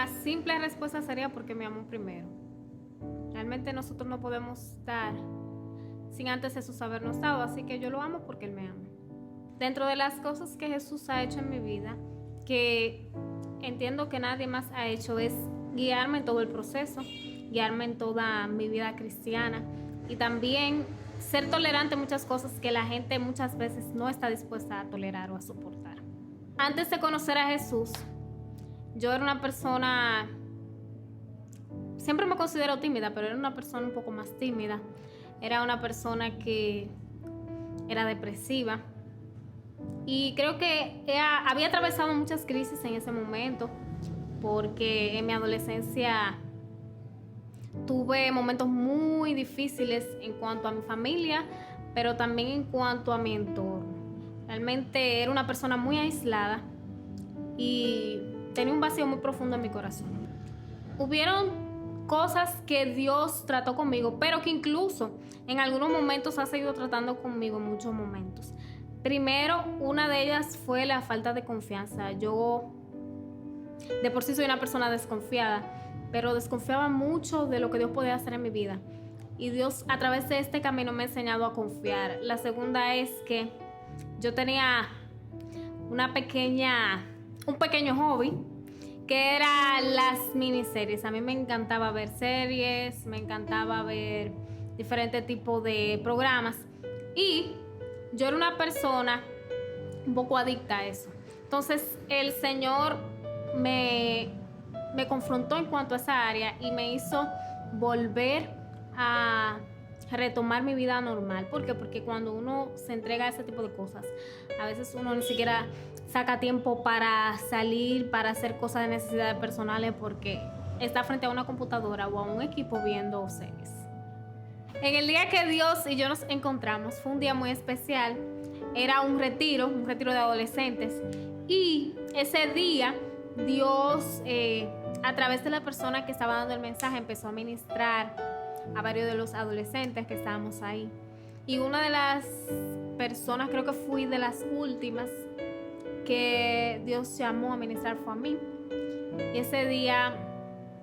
La simple respuesta sería porque me amó primero. Realmente nosotros no podemos dar sin antes Jesús habernos dado, así que yo lo amo porque Él me ama. Dentro de las cosas que Jesús ha hecho en mi vida, que entiendo que nadie más ha hecho, es guiarme en todo el proceso, guiarme en toda mi vida cristiana y también ser tolerante en muchas cosas que la gente muchas veces no está dispuesta a tolerar o a soportar. Antes de conocer a Jesús, yo era una persona, siempre me considero tímida, pero era una persona un poco más tímida. Era una persona que era depresiva y creo que había atravesado muchas crisis en ese momento, porque en mi adolescencia tuve momentos muy difíciles en cuanto a mi familia, pero también en cuanto a mi entorno. Realmente era una persona muy aislada y tenía un vacío muy profundo en mi corazón. Hubieron cosas que Dios trató conmigo, pero que incluso en algunos momentos ha seguido tratando conmigo en muchos momentos. Primero, una de ellas fue la falta de confianza. Yo de por sí soy una persona desconfiada, pero desconfiaba mucho de lo que Dios podía hacer en mi vida. Y Dios a través de este camino me ha enseñado a confiar. La segunda es que yo tenía un pequeño hobby, que era las miniseries. A mí me encantaba ver series, me encantaba ver diferentes tipos de programas y yo era una persona un poco adicta a eso. Entonces el Señor me confrontó en cuanto a esa área y me hizo volver a retomar mi vida normal. ¿Por qué? Porque cuando uno se entrega a ese tipo de cosas, a veces uno ni siquiera saca tiempo para salir, para hacer cosas de necesidades personales, porque está frente a una computadora o a un equipo viendo series. En el día que Dios y yo nos encontramos, fue un día muy especial. Era un retiro de adolescentes. Y ese día, Dios, a través de la persona que estaba dando el mensaje, empezó a ministrar a varios de los adolescentes que estábamos ahí. Y una de las personas, creo que fui de las últimas que Dios llamó a ministrar, fue a mí. Y ese día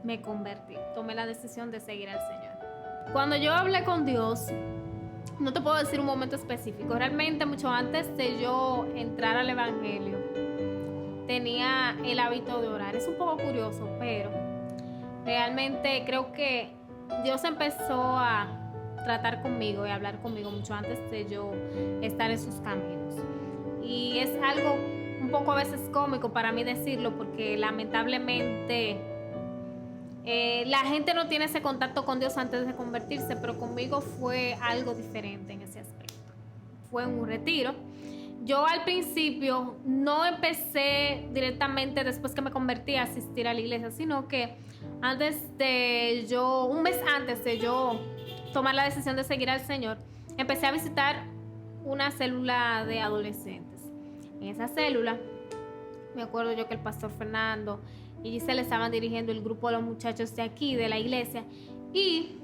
me convertí, tomé la decisión de seguir al Señor. Cuando yo hablé con Dios, no te puedo decir un momento específico. Realmente mucho antes de yo entrar al Evangelio, tenía el hábito de orar. Es un poco curioso, pero realmente creo que Dios empezó a tratar conmigo y a hablar conmigo mucho antes de yo estar en sus caminos. Y es algo un poco a veces cómico para mí decirlo, porque lamentablemente la gente no tiene ese contacto con Dios antes de convertirse, pero conmigo fue algo diferente en ese aspecto. Fue un retiro. Yo al principio no empecé directamente después que me convertí a asistir a la iglesia, sino que un mes antes de yo tomar la decisión de seguir al Señor, empecé a visitar una célula de adolescentes. En esa célula, me acuerdo yo que el pastor Fernando y Giselle estaban dirigiendo el grupo de los muchachos de aquí, de la iglesia, y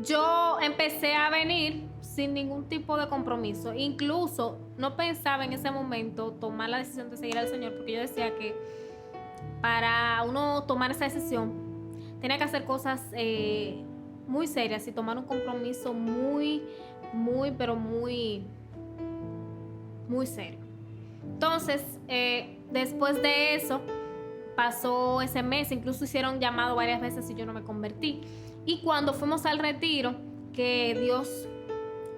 yo empecé a venir sin ningún tipo de compromiso. Incluso no pensaba en ese momento tomar la decisión de seguir al Señor, porque yo decía que para uno tomar esa decisión tenía que hacer cosas muy serias y tomar un compromiso muy serio. Entonces, después de eso, pasó ese mes, incluso hicieron llamado varias veces y yo no me convertí. Y cuando fuimos al retiro, que Dios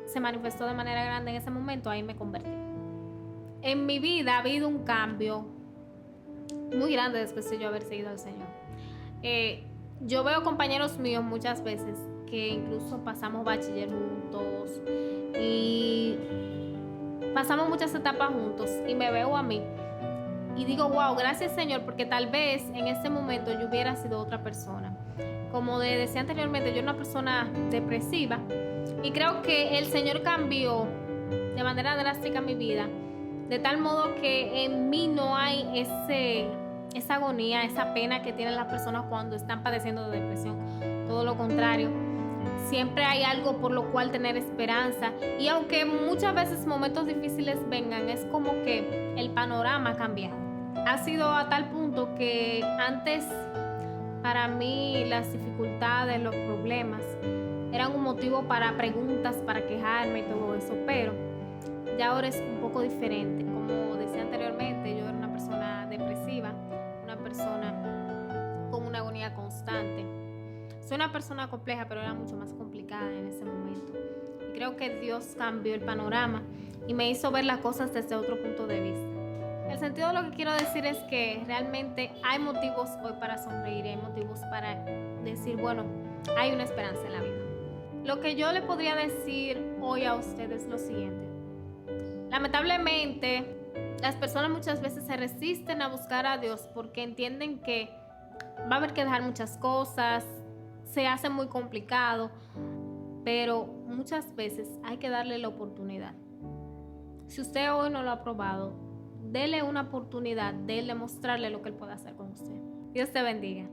se manifestó de manera grande en ese momento, ahí me convertí. En mi vida ha habido un cambio muy grande después de yo haber seguido al Señor. Yo veo compañeros míos muchas veces que incluso pasamos bachiller juntos y pasamos muchas etapas juntos, y me veo a mí y digo, wow, gracias Señor, porque tal vez en ese momento yo hubiera sido otra persona. Como decía anteriormente, yo era una persona depresiva y creo que el Señor cambió de manera drástica mi vida, de tal modo que en mí no hay esa agonía, esa pena que tienen las personas cuando están padeciendo de depresión. Todo lo contrario, siempre hay algo por lo cual tener esperanza, y aunque muchas veces momentos difíciles vengan, es como que el panorama ha cambiado. Ha sido a tal punto que antes Para mí las dificultades, los problemas eran un motivo para preguntas, para quejarme y todo eso, pero ya ahora es un poco diferente. Como decía anteriormente, yo era una persona depresiva, una persona con una agonía constante. Soy una persona compleja, pero era mucho más complicada en ese momento. Y creo que Dios cambió el panorama y me hizo ver las cosas desde otro punto de vista. El sentido de lo que quiero decir es que realmente hay motivos hoy para sonreír, hay motivos para decir, bueno, hay una esperanza en la vida. Lo que yo le podría decir hoy a ustedes es lo siguiente. Lamentablemente, las personas muchas veces se resisten a buscar a Dios porque entienden que va a haber que dejar muchas cosas, se hace muy complicado, pero muchas veces hay que darle la oportunidad. Si usted hoy no lo ha probado, dele una oportunidad, dele mostrarle lo que Él puede hacer con usted. Dios te bendiga.